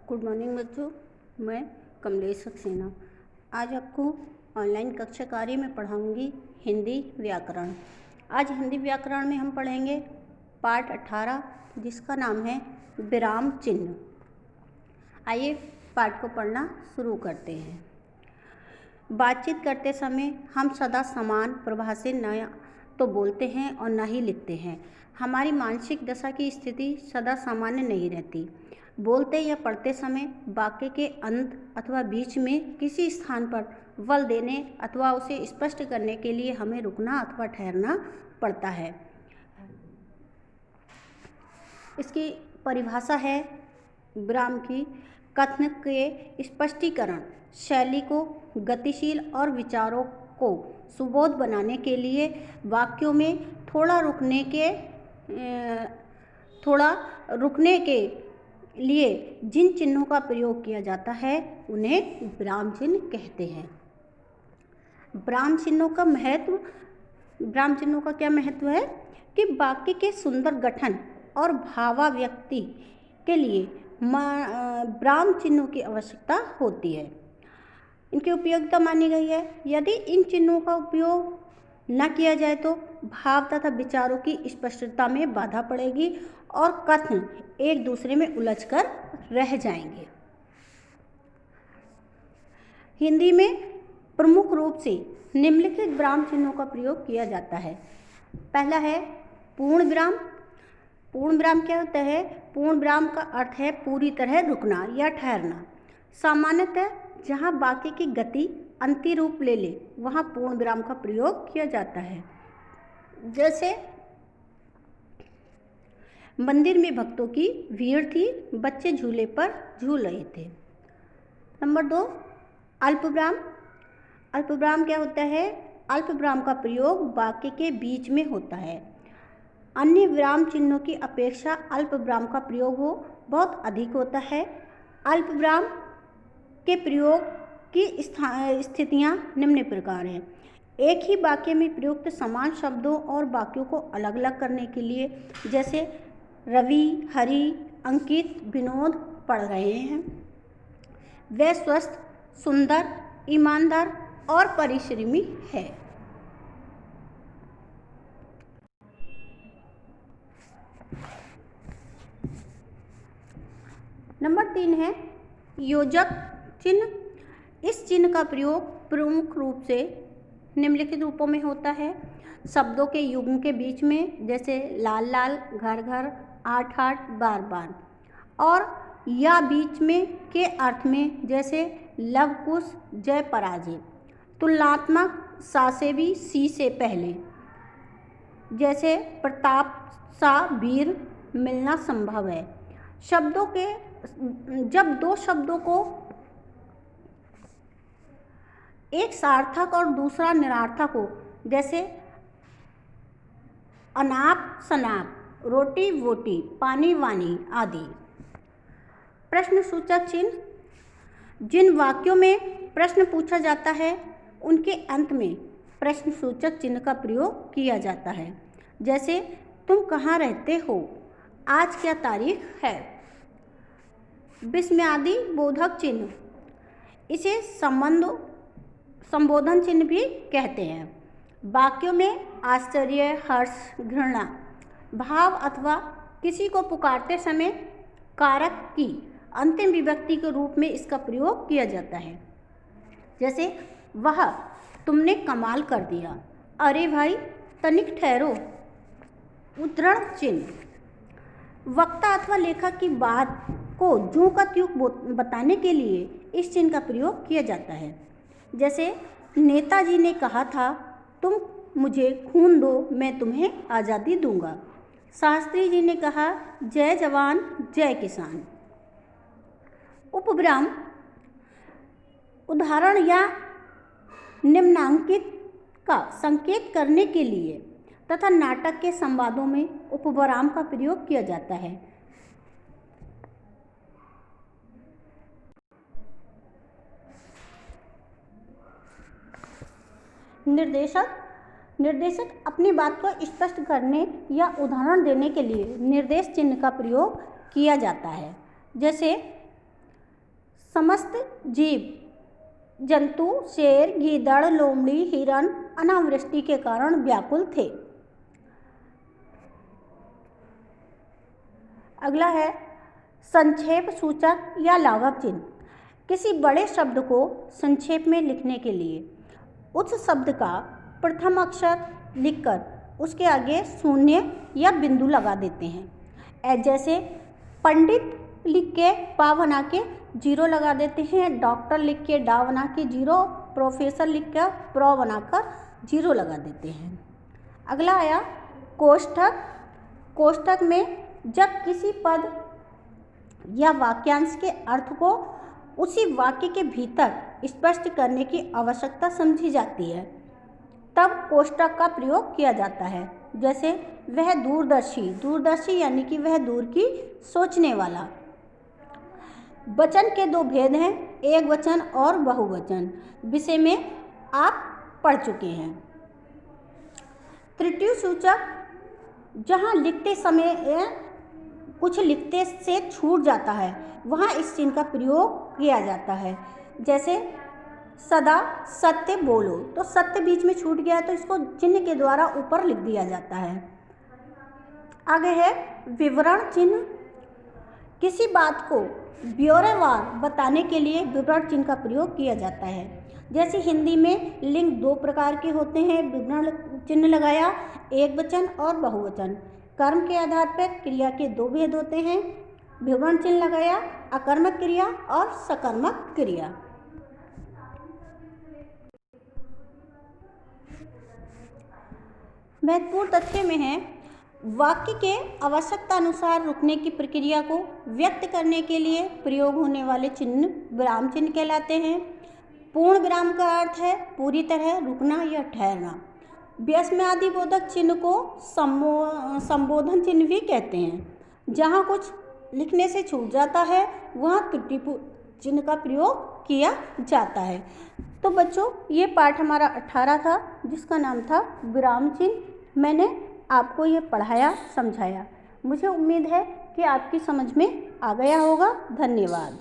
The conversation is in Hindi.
गुड मॉर्निंग बच्चों, मैं कमलेश सक्सेना आज आपको ऑनलाइन कक्षा कार्य में पढ़ाऊंगी हिंदी व्याकरण। आज हिंदी व्याकरण में हम पढ़ेंगे पाठ 18 जिसका नाम है विराम चिन्ह। आइए पाठ को पढ़ना शुरू करते हैं। बातचीत करते समय हम सदा समान प्रवाह से न तो बोलते हैं और न ही लिखते हैं। हमारी मानसिक दशा की स्थिति सदा सामान्य नहीं रहती। बोलते या पढ़ते समय वाक्य के अंत अथवा बीच में किसी स्थान पर बल देने अथवा उसे स्पष्ट करने के लिए हमें रुकना अथवा ठहरना पड़ता है। इसकी परिभाषा है विराम की। कथन के स्पष्टीकरण शैली को गतिशील और विचारों को सुबोध बनाने के लिए वाक्यों में थोड़ा रुकने के लिए जिन चिन्हों का प्रयोग किया जाता है उन्हें विराम चिन्ह कहते हैं। विराम चिन्हों का क्या महत्व है कि वाक्य के सुंदर गठन और भावाव्यक्ति के लिए विराम चिन्हों की आवश्यकता होती है। इनकी उपयोगिता मानी गई है। यदि इन चिन्हों का उपयोग न किया जाए तो भाव तथा विचारों की स्पष्टता में बाधा पड़ेगी और कथन एक दूसरे में उलझकर रह जाएंगे। हिंदी में प्रमुख रूप से निम्नलिखित विराम चिन्हों का प्रयोग किया जाता है। पहला है पूर्ण विराम। पूर्ण विराम क्या होता है? पूर्ण विराम का अर्थ है पूरी तरह रुकना या ठहरना। सामान्यतः जहाँ वाक्य की गति अंतिम रूप ले ले वहाँ पूर्ण विराम का प्रयोग किया जाता है। जैसे मंदिर में भक्तों की भीड़ थी, बच्चे झूले पर झूल रहे थे। नंबर 2 अल्पविराम। अल्पविराम क्या होता है? अल्पविराम का प्रयोग वाक्य के बीच में होता है। अन्य विराम चिन्हों की अपेक्षा अल्पविराम का प्रयोग बहुत अधिक होता है। अल्पविराम के प्रयोग की स्थितियां निम्न प्रकार हैं। एक ही वाक्य में प्रयुक्त समान शब्दों और वाक्यों को अलग अलग करने के लिए, जैसे रवि, हरि, अंकित, विनोद पढ़ रहे हैं। वह स्वस्थ, सुंदर, ईमानदार और परिश्रमी है। नंबर 3 है योजक चिन्ह। इस चिन्ह का प्रयोग प्रमुख रूप से निम्नलिखित रूपों में होता है। शब्दों के युग्म के बीच में, जैसे लाल लाल, घर घर, आठ आठ, बार बार, और या बीच में के अर्थ में, जैसे लव कुश, जय पराजय। तुलनात्मक सा से भी सी से पहले, जैसे प्रताप सा वीर मिलना संभव है। शब्दों के जब दो शब्दों को एक सार्थक और दूसरा निरार्थक हो, जैसे अनाप शनाप, रोटी वोटी, पानी वानी आदि। प्रश्नसूचक चिन्ह। जिन वाक्यों में प्रश्न पूछा जाता है उनके अंत में प्रश्नसूचक चिन्ह का प्रयोग किया जाता है। जैसे तुम कहाँ रहते हो, आज क्या तारीख है। विस्मयादि बोधक चिन्ह, इसे संबोधन चिन्ह भी कहते हैं। वाक्यों में आश्चर्य, हर्ष, घृणा भाव अथवा किसी को पुकारते समय कारक की अंतिम विभक्ति के रूप में इसका प्रयोग किया जाता है। जैसे वह तुमने कमाल कर दिया, अरे भाई तनिक ठहरो। उद्धरण चिन्ह। वक्ता अथवा लेखक की बात को ज्यों का त्यों बताने के लिए इस चिन्ह का प्रयोग किया जाता है। जैसे नेताजी ने कहा था, तुम मुझे खून दो, मैं तुम्हें आज़ादी दूंगा। शास्त्री जी ने कहा, जय जवान जय किसान। उपविराम उदाहरण या निम्नांकित का संकेत करने के लिए तथा नाटक के संवादों में उपविराम का प्रयोग किया जाता है। निर्देशक अपनी बात को स्पष्ट करने या उदाहरण देने के लिए निर्देश चिन्ह का प्रयोग किया जाता है। जैसे समस्त जीव जंतु शेर, गीदड़, लोमड़ी, हिरण अनावृष्टि के कारण व्याकुल थे। अगला है संक्षेप सूचक या लाघव चिन्ह। किसी बड़े शब्द को संक्षेप में लिखने के लिए उस शब्द का प्रथम अक्षर लिखकर उसके आगे शून्य या बिंदु लगा देते हैं। जैसे पंडित लिख के पा बना के जीरो लगा देते हैं, डॉक्टर लिख के डा बना के जीरो, प्रोफेसर लिख कर प्रो बनाकर जीरो लगा देते हैं। अगला आया कोष्ठक। कोष्ठक में जब किसी पद या वाक्यांश के अर्थ को उसी वाक्य के भीतर स्पष्ट करने की आवश्यकता समझी जाती है तब कोष्ठक का प्रयोग किया जाता है। जैसे वह दूरदर्शी, दूरदर्शी यानी कि वह दूर की सोचने वाला। वचन के दो भेद हैं, एक वचन और बहुवचन, विषय में आप पढ़ चुके हैं। तृतीय सूचक, जहाँ लिखते समय कुछ लिखते से छूट जाता है वहाँ इस चिन्ह का प्रयोग किया जाता है। जैसे सदा सत्य बोलो, तो सत्य बीच में छूट गया तो इसको चिन्ह के द्वारा ऊपर लिख दिया जाता है। आगे है विवरण चिन्ह। किसी बात को ब्यौरेवार बताने के लिए विवरण चिन्ह का प्रयोग किया जाता है। जैसे हिंदी में लिंग दो प्रकार के होते हैं, विवरण चिन्ह लगाया, एक वचन और बहुवचन। कर्म के आधार पर क्रिया के दो भेद होते हैं, विवरण चिन्ह लगाया, अकर्मक क्रिया और सकर्मक क्रिया। महत्वपूर्ण तथ्य में है वाक्य के आवश्यकता अनुसार रुकने की प्रक्रिया को व्यक्त करने के लिए प्रयोग होने वाले चिन्ह विराम चिन्ह कहलाते हैं। पूर्ण विराम का अर्थ है पूरी तरह रुकना या ठहरना। व्यस्मयादि बोधक चिन्ह को संबोधन चिन्ह भी कहते हैं। जहाँ कुछ लिखने से छूट जाता है वहाँ त्रुटि चिन्ह का प्रयोग किया जाता है। तो बच्चों, ये पाठ हमारा 18 था जिसका नाम था विराम चिन्ह। मैंने आपको ये पढ़ाया, समझाया। मुझे उम्मीद है कि आपकी समझ में आ गया होगा। धन्यवाद।